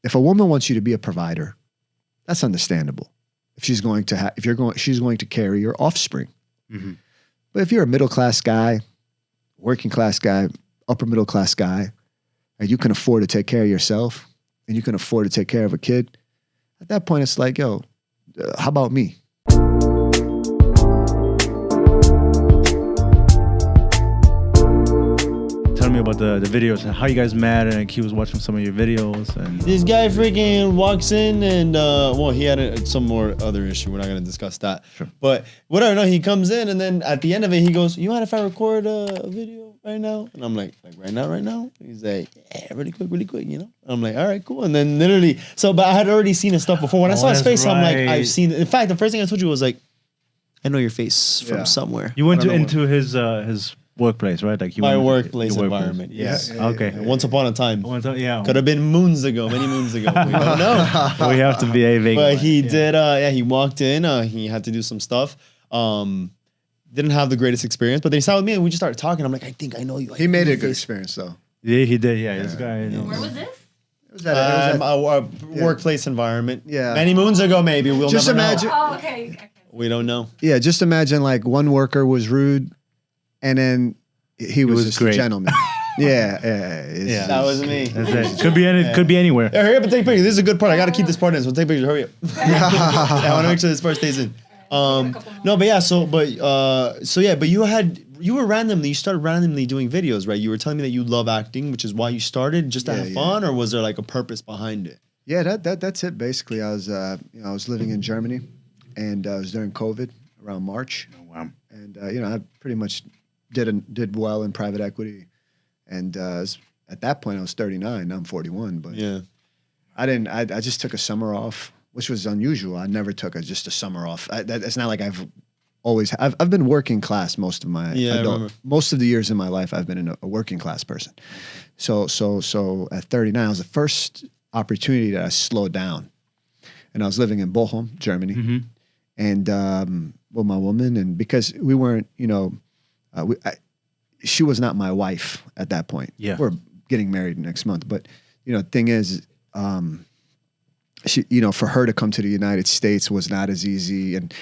if a woman wants you to be a provider, that's understandable. If she's going to she's going to carry your offspring. Mm-hmm. But if you're a middle class guy, working class guy, upper middle class guy, and you can afford to take care of yourself, and you can afford to take care of a kid, at that point it's like, yo, how about me? Tell me about the videos and how you guys met, and he was watching some of your videos. And this guy freaking walks in and well, he had some more other issue. We're not gonna discuss that. Sure. But whatever. No, he comes in and then at the end of it, he goes, "You mind if I record a video right now?" And I'm like right now? He's like, "Yeah, really quick, you know." I'm like, "All right, cool." And then literally, but I had already seen his stuff before. When I saw his face, I'm like, I've seen it. In fact, the first thing I told you was like, I know your face from somewhere. You went into his workplace, right? Like my workplace environment. Yes. Yeah. Okay. Once upon a time. Yeah. Could have been many moons ago. We don't know. We have to be a big. But he did. He walked in. He had to do some stuff. Didn't have the greatest experience, but then he sat with me and we just started talking. I'm like, I think I know you. He made it a good experience, though. Yeah, he did. Yeah, this guy. Where was this? It was at a workplace environment. Yeah. Many moons ago, maybe. We'll just never imagine. know. Oh, okay. We don't know. Yeah, just imagine like one worker was rude, and then he was just great. a gentleman. Yeah. That was me. That's it. Could be anywhere. Yeah, hurry up and take pictures. This is a good part. I got to keep this part in, so take pictures. Hurry up. I want to make sure this part stays in. No, but yeah. But you started randomly doing videos, right? You were telling me that you love acting, which is why you started just to have fun, or was there like a purpose behind it? Yeah, that's it. Basically, I was living in Germany, and it was during COVID around March. Oh, wow. And I pretty much did well in private equity, and at that point I was 39. Now I'm 41, but Yeah. I just took a summer off, which was unusual. I never took just a summer off. It's not like I've been working class most of my most of the years in my life. I've been a working class person. So at 39, it was the first opportunity that I slowed down, and I was living in Bochum, Germany, Mm-hmm. and with my woman, and because we weren't, she was not my wife at that point. Yeah. We're getting married next month, but thing is, she, for her to come to the United States was not as easy, and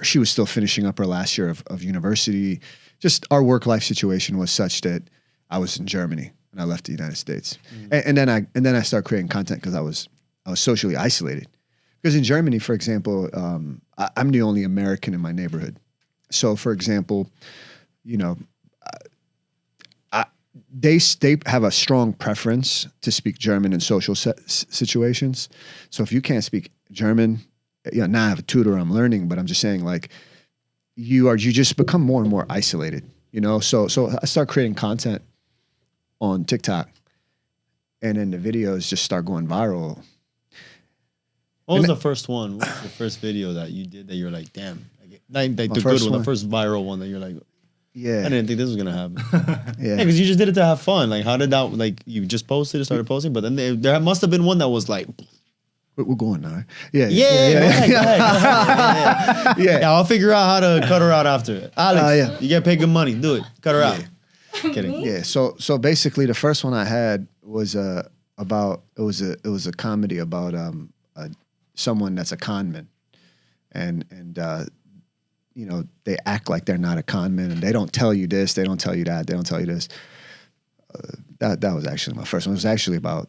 she was still finishing up her last year of university. Just our work-life situation was such that I was in Germany and I left the United States, and then I started creating content because I was socially isolated. Because in Germany, for example, I'm the only American in my neighborhood. So, for example, they have a strong preference to speak German in social situations. So if you can't speak German, now I have a tutor, I'm learning, but I'm just saying, like, you just become more and more isolated, So I start creating content on TikTok, and then the videos just start going viral. What was the first one? What was the first video that you did that you're like, damn, like the good one, the first viral one that you're like, yeah, I didn't think this was gonna happen. Yeah, because you just did it to have fun. Like, how did that? Like, you just started posting, but then there must have been one that was like, we're going now. Yeah. Go ahead. Yeah, I'll figure out how to cut her out after it. Alex, you get paid good money. Do it. Cut her out. Kidding. Yeah. So basically, the first one I had was about it was a comedy about someone that's a con man, and they act like they're not a con man, and they don't tell you this, they don't tell you that, they don't tell you this. That was actually my first one. It was actually about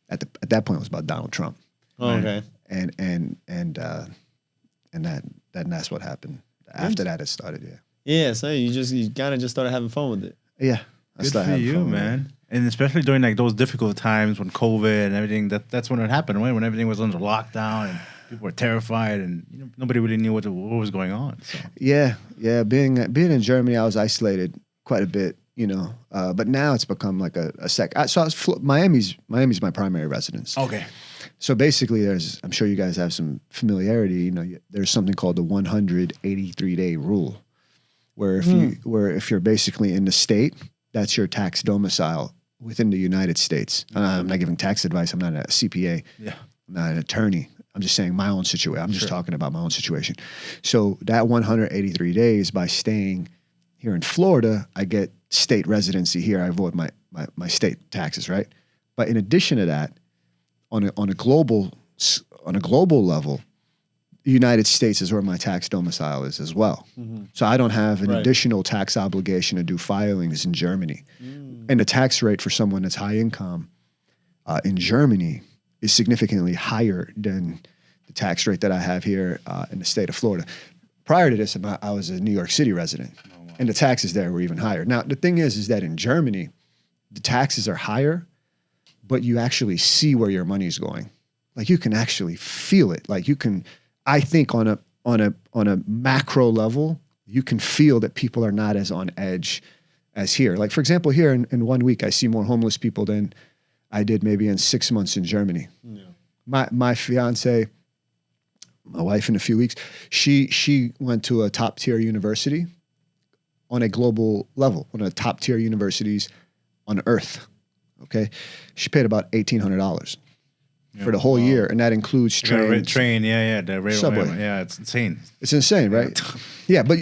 at that point it was about Donald Trump. Oh, okay. And that's what happened. After that, it started. Yeah. Yeah. So you kind of just started having fun with it. Yeah. Good for you, man. And especially during like those difficult times when COVID and everything, that's when it happened, right? When everything was under lockdown and people were terrified and nobody really knew what was going on. So. Yeah. Being in Germany, I was isolated quite a bit, but now it's become like a sec. Miami's my primary residence. Okay. So basically, I'm sure you guys have some familiarity. There's something called the 183-day rule, where if you're basically in the state, that's your tax domicile within the United States. I'm not giving tax advice. I'm not a CPA. Yeah. I'm not an attorney. I'm just saying my own situation. I'm just talking about my own situation. So that 183 days, by staying here in Florida, I get state residency here. I avoid my state taxes, right? But in addition to that, on a global level, the United States is where my tax domicile is as well. So I don't have an additional tax obligation to do filings in Germany. And the tax rate for someone that's high income in Germany is significantly higher than the tax rate that I have here in the state of Florida. Prior to this, I was a New York City resident, and the taxes there were even higher. Now, the thing is that in Germany, the taxes are higher, but you actually see where your money is going. Like you can actually feel it. Like you can, I think on a macro level, you can feel that people are not as on edge as here. Like for example, here in 1 week, I see more homeless people than I did maybe in 6 months in Germany. Yeah. My fiance, my wife in a few weeks, she went to a top tier university on a global level, one of the top tier universities on earth. Okay. She paid about $1,800 for the whole year. And that includes trains. Train. Yeah. The railway. Subway. Yeah. It's insane. It's insane, right? Yeah. But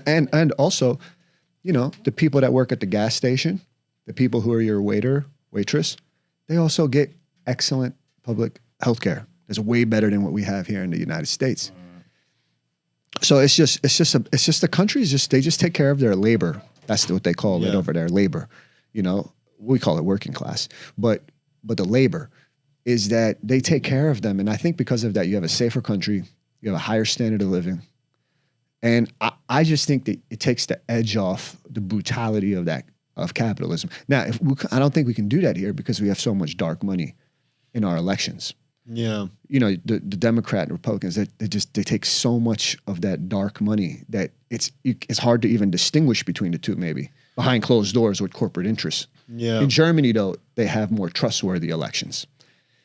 and also, you know, the people that work at the gas station, the people who are your waitress, they also get excellent public health care. It's way better than what we have here in the United States. So it's just the country they just take care of their labor. That's what they call it over there, labor. You know, we call it working class, but the labor is that they take care of them. And I think because of that, you have a safer country, you have a higher standard of living. And I just think that it takes the edge off the brutality of capitalism. Now, I don't think we can do that here because we have so much dark money in our elections. Yeah. You know, the Democrat and Republicans, they take so much of that dark money that it's hard to even distinguish between the two, maybe behind closed doors with corporate interests. Yeah. In Germany, though, they have more trustworthy elections.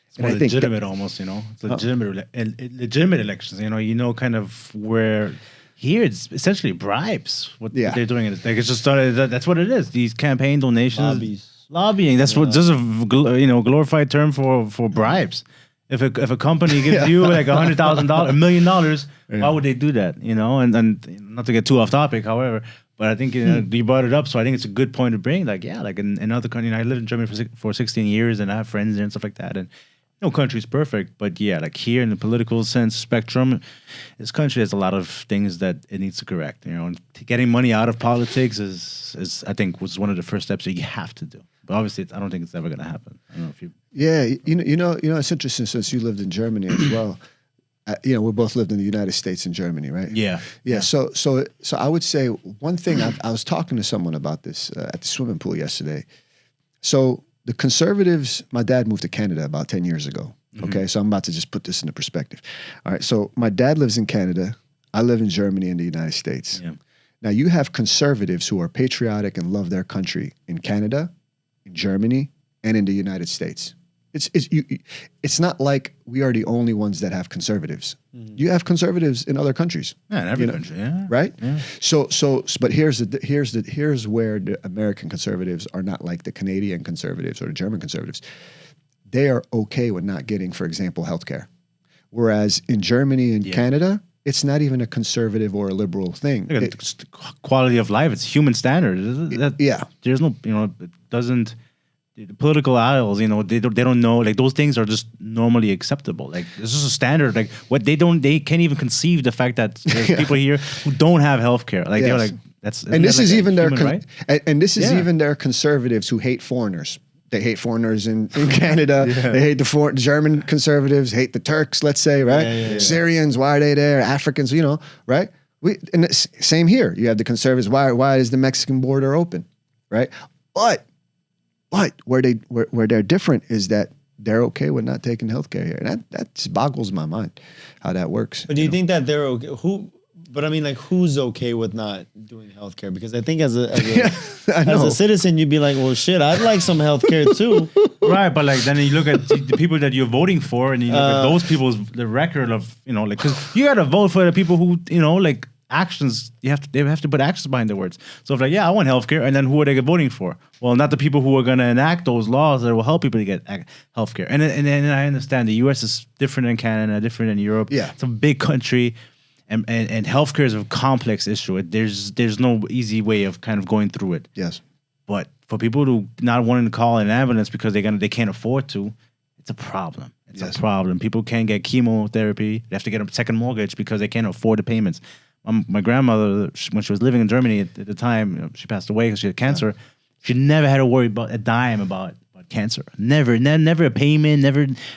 It's more legitimate almost, you know. It's legitimate elections, you know, kind of where here it's essentially bribes what they're doing. It's just that's what it is. These campaign donations, lobbying. That's what just a glorified term for bribes. If a company gives you like $100,000, $1 million, why would they do that? You know, and not to get too off topic, however, but I think you brought it up, so I think it's a good point to bring. Like, like in other countries, I lived in Germany for 16 years, and I have friends there and stuff like that. And no country's perfect, but like here in the political sense spectrum, this country has a lot of things that it needs to correct. You know, and getting money out of politics is I think was one of the first steps that you have to do. But obviously, I don't think it's ever going to happen. I don't know if you. Yeah, you know, it's interesting since you lived in Germany as well. We both lived in the United States and Germany, right? Yeah. So I would say one thing. I was talking to someone about this at the swimming pool yesterday. So the conservatives, my dad moved to Canada about 10 years ago. Okay, so I'm about to just put this into perspective. All right, so my dad lives in Canada. I live in Germany and the United States. Yeah. Now you have conservatives who are patriotic and love their country in Canada, in Germany, and in the United States. It's not like we are the only ones that have conservatives. You have conservatives in other countries. Yeah, in every country, yeah. Right? Yeah. But here's where the American conservatives are not like the Canadian conservatives or the German conservatives. They are okay with not getting, for example, healthcare. Whereas in Germany and Canada, it's not even a conservative or a liberal thing. Quality of life, it's human standard. There's no, it doesn't. The political aisles, they don't know, like those things are just normally acceptable. Like this is a standard. Like they can't even conceive the fact that there's people here who don't have healthcare. Like they're like that's. And this is even their right? and this is even their conservatives who hate foreigners. They hate foreigners in Canada. They hate the German conservatives. Hate the Turks. Let's say right. Syrians. Why are they there? Africans. Right. Same here. You have the conservatives. Why is the Mexican border open? Right. But where they're different is that they're okay with not taking healthcare here, and that just boggles my mind how that works. But do you think that they're okay? But I mean, like, who's okay with not doing healthcare? Because I think as a citizen, you'd be like, well, shit, I'd like some healthcare too. Right, but like then you look at the people that you're voting for, and you look at those people's the record of because you got to vote for the people who like. Actions they have to put actions behind their words. So if I want healthcare, and then who are they voting for? Well, not the people who are going to enact those laws that will help people to get healthcare. And I understand the U.S. is different than Canada, different than Europe. Yeah, it's a big country, and healthcare is a complex issue. There's no easy way of kind of going through it. Yes, but for people who not wanting to call an ambulance because they can't afford to. It's a problem. It's Yes. a problem. People can't get chemotherapy. They have to get a second mortgage because they can't afford the payments. My grandmother, when she was living in Germany at the time, she passed away because she had cancer. She never had to worry about a dime about cancer. Never a payment.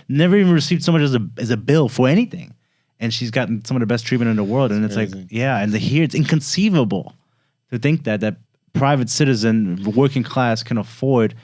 Never even received so much as a bill for anything. And she's gotten some of the best treatment in the world. And it's like, and here it's inconceivable to think that private citizen, working class, can afford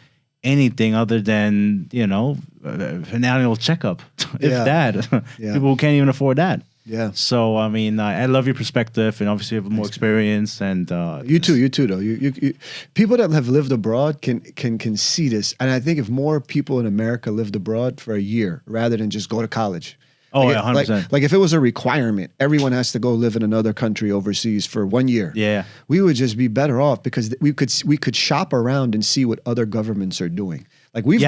anything other than an annual checkup, if that. People can't even afford that. Yeah. So I mean, I love your perspective, and obviously you have more experience. And you too, though. You people that have lived abroad can see this, and I think if more people in America lived abroad for a year rather than just go to college. Oh, yeah, 100%. Like if it was a requirement, everyone has to go live in another country overseas for 1 year. Yeah. We would just be better off because we could shop around and see what other governments are doing. Like we've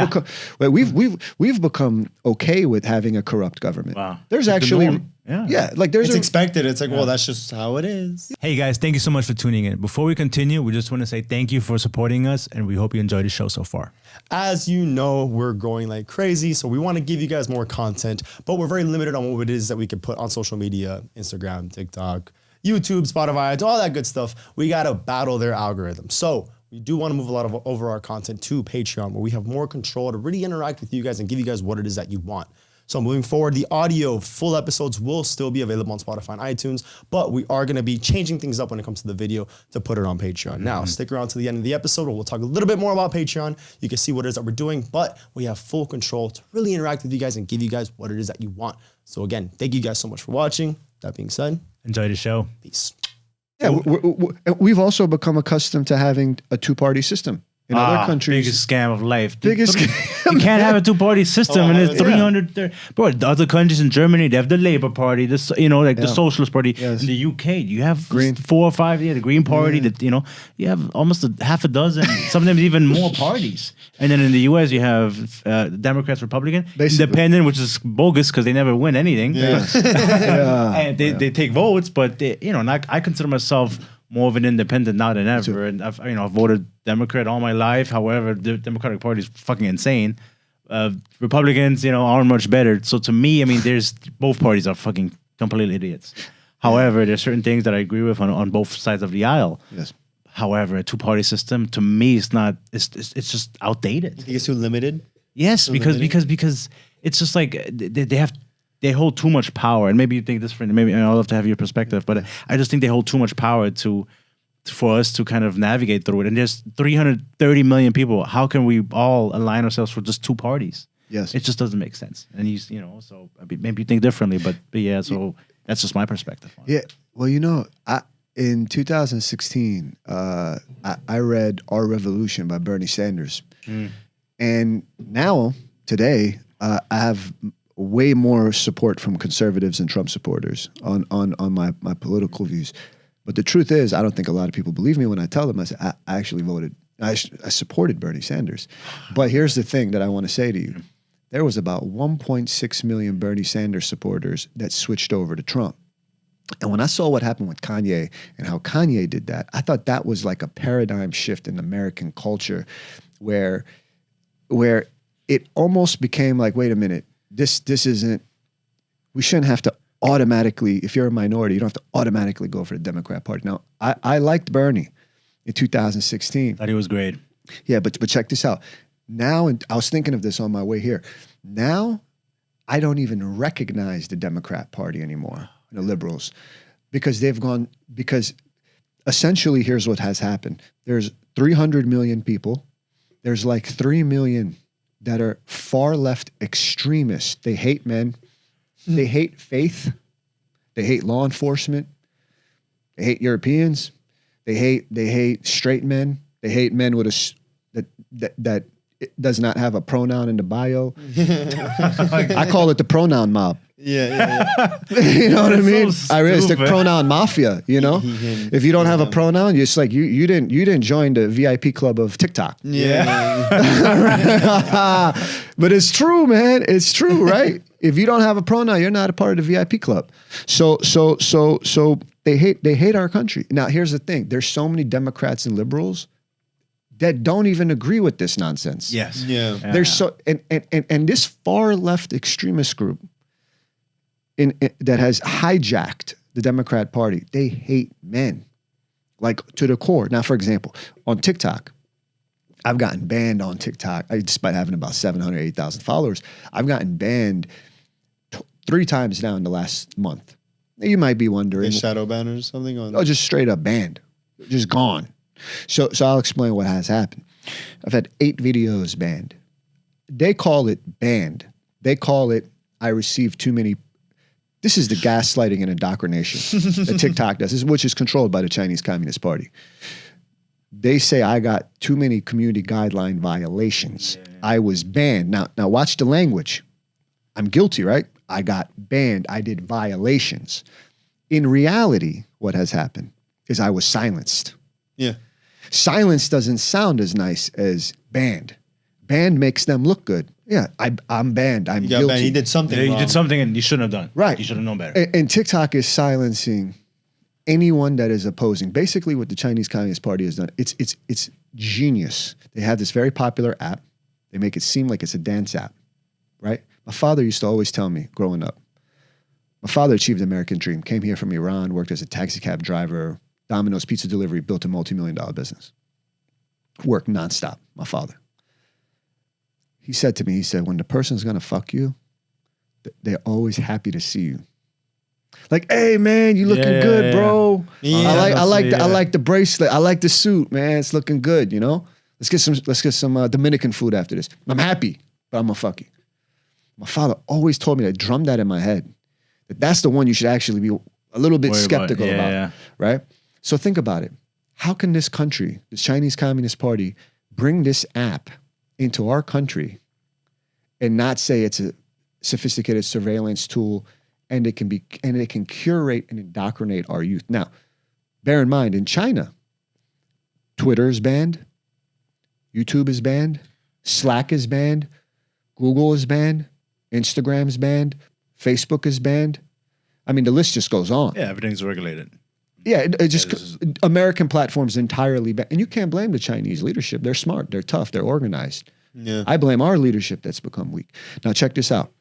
become okay with having a corrupt government. Wow. There's It's the actually norm. Yeah. like there's It's expected. It's like, well, that's just how it is. Hey guys, thank you so much for tuning in. Before we continue, we just want to say thank you for supporting us, and we hope you enjoyed the show so far. As you know, we're growing like crazy, so we want to give you guys more content, but we're very limited on what it is that we can put on social media, Instagram, TikTok, YouTube, Spotify, all that good stuff. We got to battle their algorithm. So we do want to move a lot of over our content to Patreon, where we have more control to really interact with you guys and give you guys what it is that you want. So moving forward, the audio full episodes will still be available on Spotify and iTunes, but we are going to be changing things up when it comes to the video to put it on Patreon. Now, stick around to the end of the episode where we'll talk a little bit more about Patreon. You can see what it is that we're doing, but we have full control to really interact with you guys and give you guys what it is that you want. So again, thank you guys so much for watching. That being said, Enjoy the show. peace. Yeah, we've also become accustomed to having a two-party system in other countries. Biggest scam of life. Biggest You can't have a two-party system, and it's yeah. 300. Bro, the other countries in Germany, they have the Labour Party, the Socialist Party. Yes. In the UK, you have Green. 4 or 5. The Green Party. That you have almost half a dozen, sometimes even more parties. And then in the US, you have Democrats, Republican, Basically. Independent, which is bogus because they never win anything. And they take votes, but I consider myself more of an independent now than ever, and I've voted Democrat all my life. However, the Democratic Party is fucking insane. Republicans, aren't much better. So to me, I mean, there's both parties are fucking completely idiots. However, there's certain things that I agree with on both sides of the aisle. Yes. However, a two-party system to me is not. It's just outdated. You think it's too limited? Yes, because it's just like they hold too much power, and maybe you think this different. Maybe I'd love to have your perspective, but I just think they hold too much power for us to kind of navigate through it. And there's 330 million people. How can we all align ourselves for just two parties? Yes. It just doesn't make sense. And so maybe you think differently, but yeah. So that's just my perspective on it. Yeah. Well, in 2016, I read Our Revolution by Bernie Sanders, and now today I have way more support from conservatives and Trump supporters on my political views. But the truth is, I don't think a lot of people believe me when I tell them. I say I actually voted. I supported Bernie Sanders. But here's the thing that I want to say to you: there was about 1.6 million Bernie Sanders supporters that switched over to Trump. And when I saw what happened with Kanye and how Kanye did that, I thought that was like a paradigm shift in American culture, where it almost became like, wait a minute. This isn't, we shouldn't have to automatically, if you're a minority, you don't have to automatically go for the Democrat Party. Now, I liked Bernie in 2016. Thought he was great. Yeah, but check this out. Now, and I was thinking of this on my way here. Now, I don't even recognize the Democrat Party anymore, the liberals, because because essentially here's what has happened. There's 300 million people. There's like 3 million that are far left extremists. They hate men. They hate faith. They hate law enforcement. They hate Europeans. They hate straight men. They hate men with that does not have a pronoun in the bio. I call it the pronoun mob. Yeah. You know what I mean? So It's the stupid. pronoun mafia. If you don't have a pronoun, it's like you didn't join the VIP club of TikTok. Yeah. But it's true, man. It's true, right? If you don't have a pronoun, you're not a part of the VIP club. So they hate our country. Now, here's the thing: there's so many Democrats and liberals. that don't even agree with this nonsense. Yes. Yeah. There's so and this far left extremist group that has hijacked the Democrat Party. They hate men, like to the core. Now, for example, on TikTok, I've gotten banned on TikTok. Despite having about 708,000 followers, I've gotten banned 3 times now in the last month. You might be wondering, shadow banners or something on. oh, just straight up banned, just gone. So I'll explain what has happened. I've had 8 videos banned. They call it banned. They call it I received too many. This is the gaslighting and indoctrination that TikTok does, which is controlled by the Chinese Communist Party. They say I got too many community guideline violations. Yeah. I was banned. Now watch the language. I'm guilty, right? I got banned. I did violations. In reality, what has happened is I was silenced. Yeah. Silence doesn't sound as nice as banned. Banned makes them look good. Yeah, I'm banned. I'm guilty. Banned. He did something wrong. You did something and you shouldn't have done. Right. You should have known better. And TikTok is silencing anyone that is opposing. Basically, what the Chinese Communist Party has done, it's genius. They have this very popular app. They make it seem like it's a dance app, right? My father used to always tell me growing up, my father achieved the American dream, came here from Iran, worked as a taxi cab driver, Domino's pizza delivery, built a multi-million-dollar business. Worked nonstop, my father. He said to me, he said, when the person's gonna fuck you, they're always happy to see you. Like, hey man, you looking good, bro. Yeah, I like the bracelet. I like the suit, man. It's looking good, you know? Let's get some Dominican food after this. I'm happy, but I'm gonna fuck you. My father always told me to drum that in my head. That's the one you should actually be a little bit skeptical about, right? So think about it. How can this country, the Chinese Communist Party, bring this app into our country and not say it's a sophisticated surveillance tool and it can curate and indoctrinate our youth? Now, bear in mind, in China, Twitter is banned, YouTube is banned, Slack is banned, Google is banned, Instagram is banned, Facebook is banned. I mean, the list just goes on. Yeah, everything's regulated. Yeah, American platforms entirely banned. And you can't blame the Chinese leadership. They're smart, they're tough, they're organized. Yeah. I blame our leadership that's become weak. Now check this out.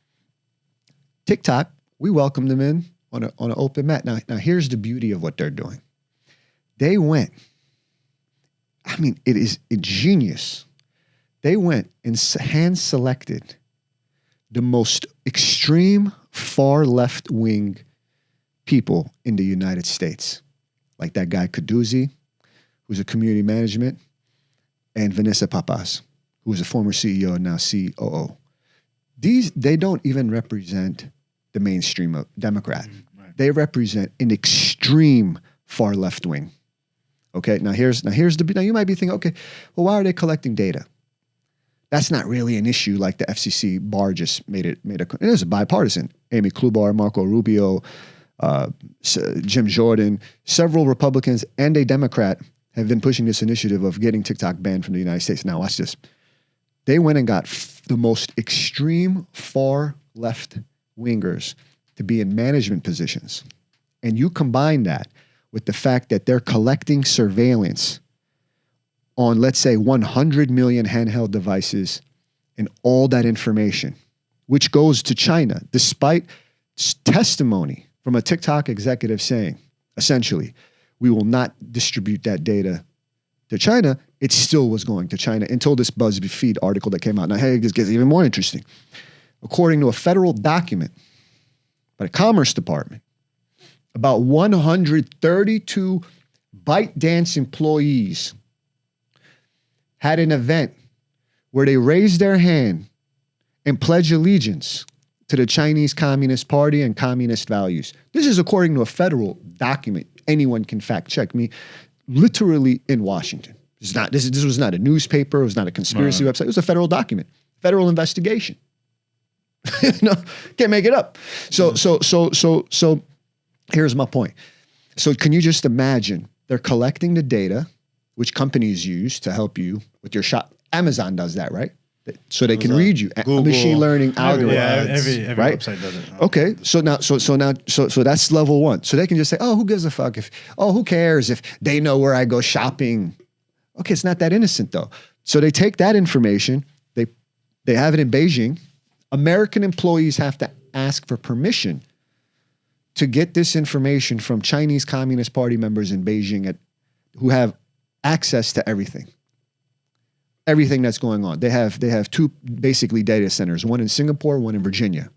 TikTok, we welcome them in on an open mat. Now here's the beauty of what they're doing. They went, I mean, it is ingenious. They went and hand-selected the most extreme far left-wing people in the United States. Like that guy Kaduzzi, who's a community management, and Vanessa Papas, who was a former CEO and now COO. They don't even represent the mainstream of Democrat. Right. They represent an extreme far left wing. Okay, now you might be thinking, okay, well, why are they collecting data? That's not really an issue like the FCC bar just made it is bipartisan. Amy Klobuchar, Marco Rubio, Jim Jordan, several Republicans and a Democrat have been pushing this initiative of getting TikTok banned from the United States. Now watch this. They went and got the most extreme far left wingers to be in management positions. And you combine that with the fact that they're collecting surveillance on, let's say, 100 million handheld devices and all that information, which goes to China, despite testimony from a TikTok executive saying, essentially, we will not distribute that data to China. It still was going to China until this BuzzFeed article that came out. Now, hey, this gets even more interesting. According to a federal document by the Commerce Department, about 132 ByteDance employees had an event where they raised their hand and pledged allegiance to the Chinese Communist Party and communist values. This is according to a federal document. Anyone can fact check me. Literally in Washington. This was not a newspaper. It was not a conspiracy website. It was a federal document, federal investigation. No, can't make it up. So here's my point. So can you just imagine they're collecting the data, which companies use to help you with your shop. Amazon does that, right? So they can read you. Google, machine learning algorithms. Yeah, every right? website does it. Okay, so that's level one. So they can just say, oh, who gives a fuck who cares if they know where I go shopping? Okay, it's not that innocent though. So they take that information, they have it in Beijing. American employees have to ask for permission to get this information from Chinese Communist Party members in Beijing who have access to everything that's going on. They have two basically data centers, one in Singapore, one in Virginia.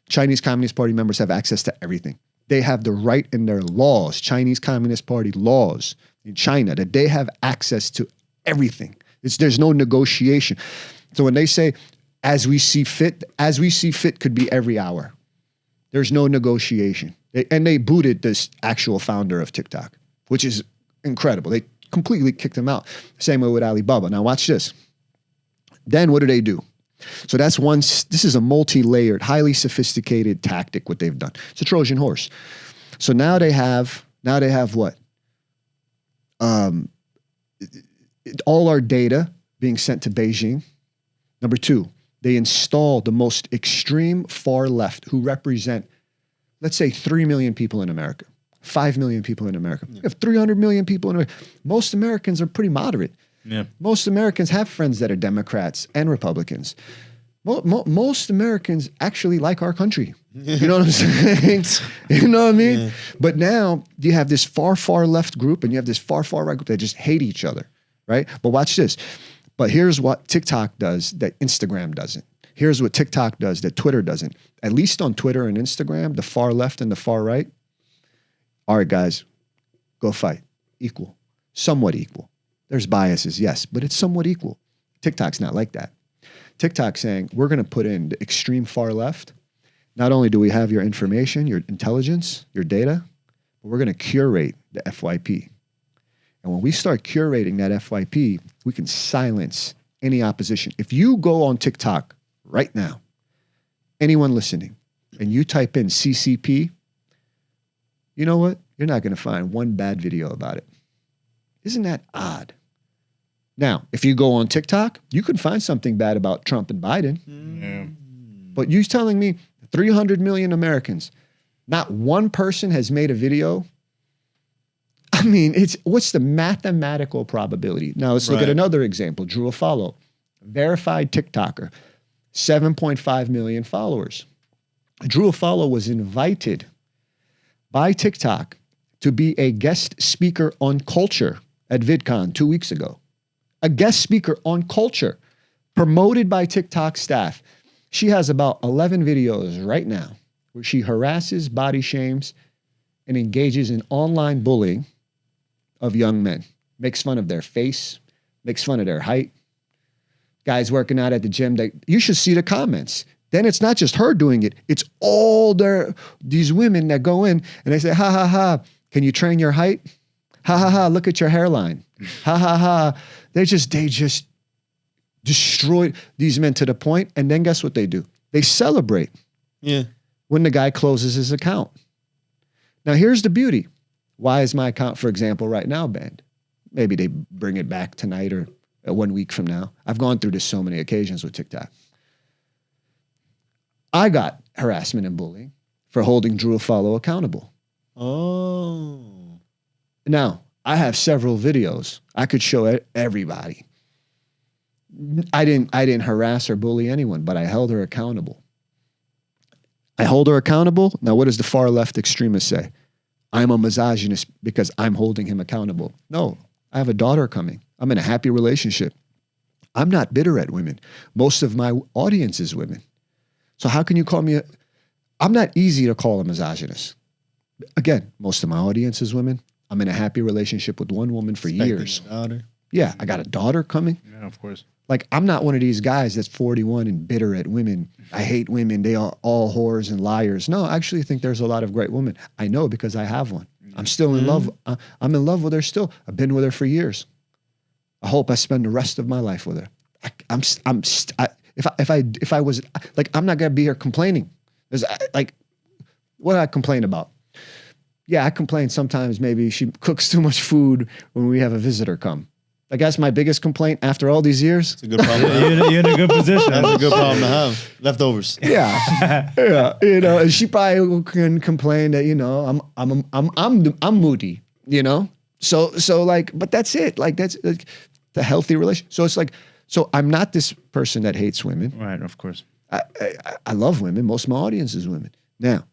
Chinese Communist Party members have access to everything. They have the right in their laws, Chinese Communist Party laws in China, that they have access to everything. There's no negotiation. So when they say, as we see fit could be every hour. There's no negotiation. And they booted this actual founder of TikTok, which is incredible. They completely kicked him out. Same way with Alibaba. Now watch this. Then what do? So that's this is a multi-layered, highly sophisticated tactic, what they've done. It's a Trojan horse. So now they have what? All our data being sent to Beijing. Number 2, they install the most extreme far left who represent, let's say, 3 million people in America, 5 million people in America. You have 300 million people in America. Most Americans are pretty moderate. Yeah. Most Americans have friends that are Democrats and Republicans. Most Americans actually like our country. You know what I'm saying? You know what I mean? Yeah. But now you have this far, far left group and you have this far, far right group that just hate each other, right? But watch this. But here's what TikTok does that Instagram doesn't. Here's what TikTok does that Twitter doesn't. At least on Twitter and Instagram, the far left and the far right, all right, guys, go fight. Equal. Somewhat equal. There's biases, yes, but it's somewhat equal. TikTok's not like that. TikTok's saying, we're going to put in the extreme far left. Not only do we have your information, your intelligence, your data, but we're going to curate the FYP. And when we start curating that FYP, we can silence any opposition. If you go on TikTok right now, anyone listening, and you type in CCP, you know what? You're not going to find one bad video about it. Isn't that odd? Now, if you go on TikTok, you can find something bad about Trump and Biden. Yeah. But you're telling me 300 million Americans, not one person has made a video. I mean, what's the mathematical probability? Now, let's look at another example. Drew Follow, verified TikToker, 7.5 million followers. Drew Follow was invited by TikTok to be a guest speaker on culture at VidCon 2 weeks ago. A guest speaker on culture, promoted by TikTok staff. She has about 11 videos right now where she harasses, body shames, and engages in online bullying of young men. Makes fun of their face, makes fun of their height. Guys working out at the gym, you should see the comments. Then it's not just her doing it, it's all these women that go in and they say, ha, ha, ha, can you train your height? Ha, ha, ha, look at your hairline. Ha, ha, ha. They just destroyed these men to the point, and then guess what they do? They celebrate when the guy closes his account. Now, here's the beauty. Why is my account, for example, right now banned? Maybe they bring it back tonight or 1 week from now. I've gone through this so many occasions with TikTok. I got harassment and bullying for holding Drew Follow accountable. Oh. Now, I have several videos I could show everybody. I didn't harass or bully anyone, but I held her accountable. I hold her accountable. Now, what does the far left extremist say? I'm a misogynist because I'm holding him accountable. No, I have a daughter coming. I'm in a happy relationship. I'm not bitter at women. Most of my audience is women. So how can you call me I'm not easy to call a misogynist. Again, most of my audience is women. I'm in a happy relationship with one woman for years. Yeah, I got a daughter coming. Yeah, of course. Like, I'm not one of these guys that's 41 and bitter at women. I hate women. They are all whores and liars. No, I actually think there's a lot of great women. I know because I have one. I'm still in love. I'm in love with her still. I've been with her for years. I hope I spend the rest of my life with her. If I was like, I'm not gonna be here complaining. Like, what do I complain about? Yeah, I complain sometimes. Maybe she cooks too much food when we have a visitor come. I guess my biggest complaint after all these years. It's a good problem. You're in a good position. That's a good problem to have. Leftovers. Yeah, yeah. You know, and she probably can complain that I'm moody. You know, so like, but that's it. Like that's. the healthy relation. So it's like, so I'm not this person that hates women. Right, of course. I love women. Most of my audience is women. Now,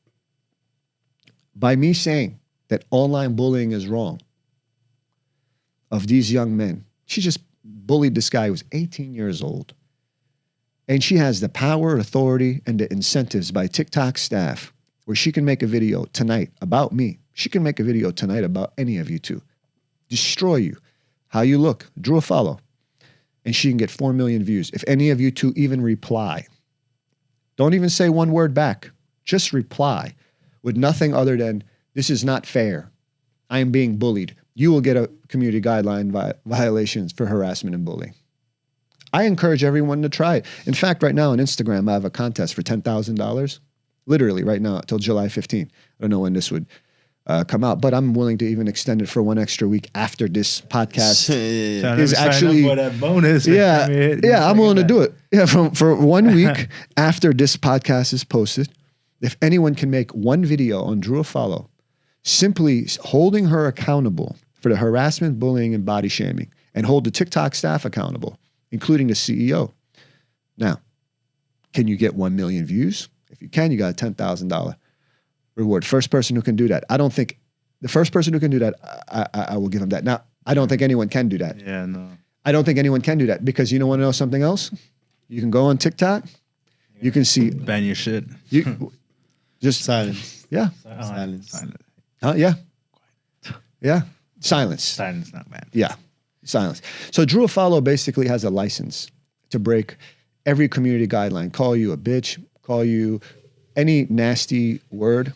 by me saying that online bullying is wrong of these young men, she just bullied this guy who was 18 years old. And she has the power, authority, and the incentives by TikTok staff where she can make a video tonight about me. She can make a video tonight about any of you two. Destroy you. How you look. Drew a follow. And she can get 4 million views. If any of you two even reply, don't even say one word back. Just reply with nothing other than, this is not fair. I am being bullied. You will get a community guideline violations for harassment and bullying. I encourage everyone to try it. In fact, right now on Instagram, I have a contest for $10,000. Literally right now till July 15th. I don't know when this would come out, but I'm willing to even extend it for 1 extra week after this podcast is actually for that bonus. Yeah, I'm willing to do it. Yeah, for 1 week after this podcast is posted, if anyone can make one video on Drew a follow, simply holding her accountable for the harassment, bullying, and body shaming, and hold the TikTok staff accountable, including the CEO. Now, can you get 1 million views? If you can, you got a $10,000 reward. First person who can do that. I don't think the first person who can do that, I will give him that. Now, I don't think anyone can do that. Yeah, no. I don't think anyone can do that because you want to know something else? You can go on TikTok. You can see. Ban your shit. You just Silence. Yeah. Silence. Yeah. Yeah. Silence. Silence, not bad. Yeah. Silence. So Drew a follow basically has a license to break every community guideline. Call you a bitch. Call you any nasty word.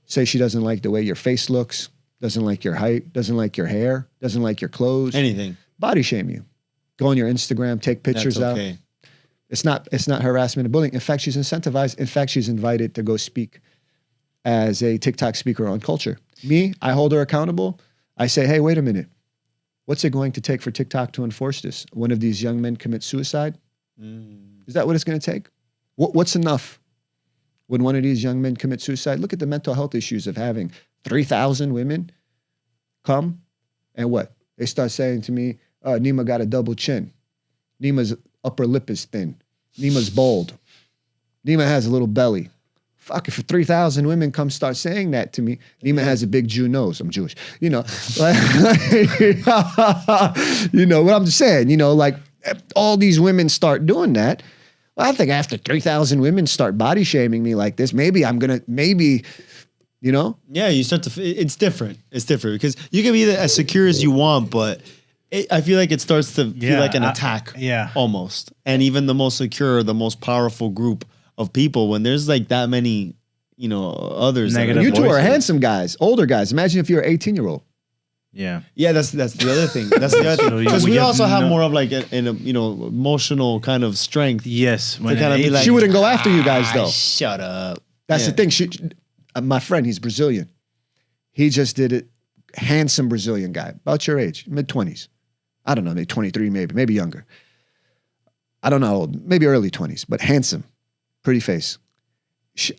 Say she doesn't like the way your face looks. Doesn't like your height. Doesn't like your hair. Doesn't like your clothes. Anything. Body shame you. Go on your Instagram. Take pictures That's okay. out. It's not harassment and bullying. In fact, she's incentivized. In fact, she's invited to go speak as a TikTok speaker on culture. Me, I hold her accountable. I say, hey, wait a minute. What's it going to take for TikTok to enforce this? One of these young men commit suicide? Is that what it's going to take? What's enough when one of these young men commit suicide? Look at the mental health issues of having 3,000 women come and what? They start saying to me, Nima got a double chin. Nima's upper lip is thin. Nima's bald. Nima has a little belly. Fuck, if 3,000 women come start saying that to me, Nima has a big Jew nose. I'm Jewish. You know, you know what I'm saying? You know, like all these women start doing that. Well, I think after 3,000 women start body shaming me like this, maybe, you know? Yeah, you start to, it's different. It's different because you can be as secure as you want, but I feel like it starts to feel like an attack almost. And even the most secure, the most powerful group of people, when there's like that many, you know, others. Negative You two are voices. handsome guys, older guys. Imagine if you're an 18-year-old. Yeah. Yeah, that's the other thing. That's the other thing. Because we also have more of like an you know, emotional kind of strength. Yes. To kind of be like, She wouldn't go after you guys though. Shut up. That's the thing. My friend, he's Brazilian. He just did it. Handsome Brazilian guy, about your age, mid-20s. I don't know, maybe 23, maybe younger. I don't know how old, maybe early 20s, but handsome, pretty face. She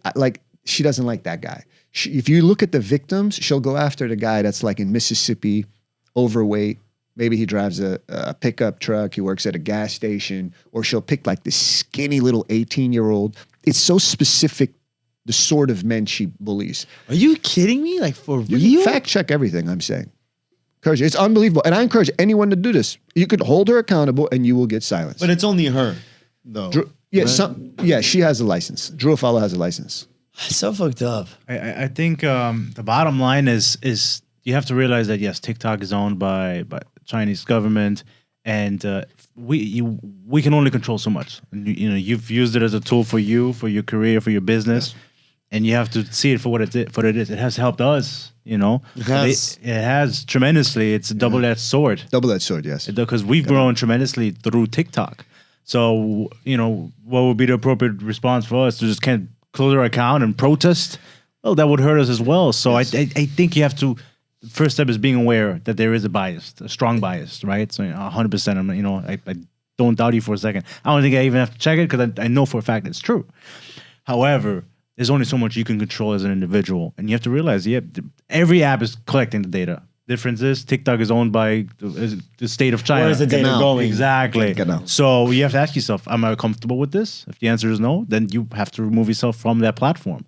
doesn't like that guy. If you look at the victims, she'll go after the guy that's like in Mississippi, overweight. Maybe he drives a pickup truck. He works at a gas station. Or she'll pick like this skinny little 18-year-old. It's so specific, the sort of men she bullies. Are you kidding me? Like for You real? can fact check everything I'm saying. Encourage it. It's unbelievable. And I encourage anyone to do this. You could hold her accountable and you will get silenced. But it's only her, though. She has a license. Drew a follow has a license. So fucked up. I think the bottom line is you have to realize that yes, TikTok is owned by Chinese government, and we can only control so much. And you know, you've used it as a tool for you, for your career, for your business, and you have to see it for what it is. It has helped us. You know, it has tremendously. It's a double-edged sword. Double-edged sword, yes. Because we've grown tremendously through TikTok. So you know, what would be the appropriate response for us to just can't close our account and protest? Well, that would hurt us as well. So yes. I think you have to. The first step is being aware that there is a strong bias, right? So 100%. I'm, you know, I don't doubt you for a second. I don't think I even have to check it because I know for a fact it's true. However, there's only so much you can control as an individual, and you have to realize, every app is collecting the data. Difference is TikTok is owned by the state of China. Where's the data Genau. going? Exactly. Genau. So you have to ask yourself, am I comfortable with this? If the answer is no, then you have to remove yourself from that platform.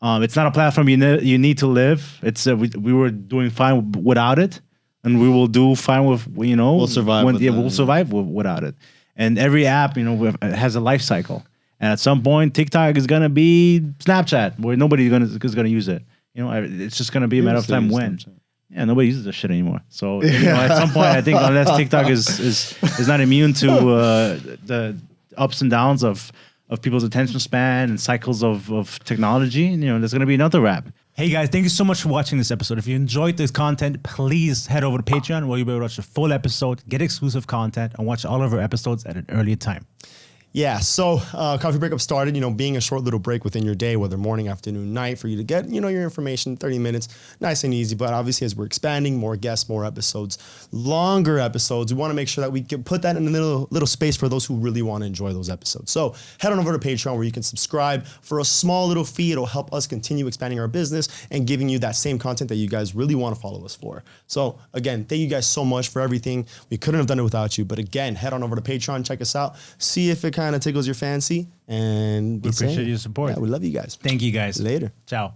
It's not a platform you need to live. It's we were doing fine without it, and we will do fine with We'll survive with it. we'll survive without it. And every app has a life cycle. And at some point, TikTok is gonna be Snapchat, where nobody is gonna use it. It's just gonna be a matter of time when. Snapchat. Yeah, nobody uses this shit anymore. So at some point, I think unless TikTok is not immune to the ups and downs of people's attention span and cycles of technology, there's gonna be another wrap. Hey guys, thank you so much for watching this episode. If you enjoyed this content, please head over to Patreon where you'll be able to watch the full episode, get exclusive content, and watch all of our episodes at an earlier time. Yeah, so Coffee Breakup started, being a short little break within your day, whether morning, afternoon, night, for you to get, your information, 30 minutes, nice and easy. But obviously, as we're expanding, more guests, more episodes, longer episodes, we want to make sure that we can put that in a little space for those who really want to enjoy those episodes. So head on over to Patreon where you can subscribe for a small little fee. It'll help us continue expanding our business and giving you that same content that you guys really want to follow us for. So again, thank you guys so much for everything. We couldn't have done it without you. But again, head on over to Patreon, check us out, see if it kind of tickles your fancy, and We appreciate your support. Yeah, we love you guys. Thank you guys. Later. Ciao.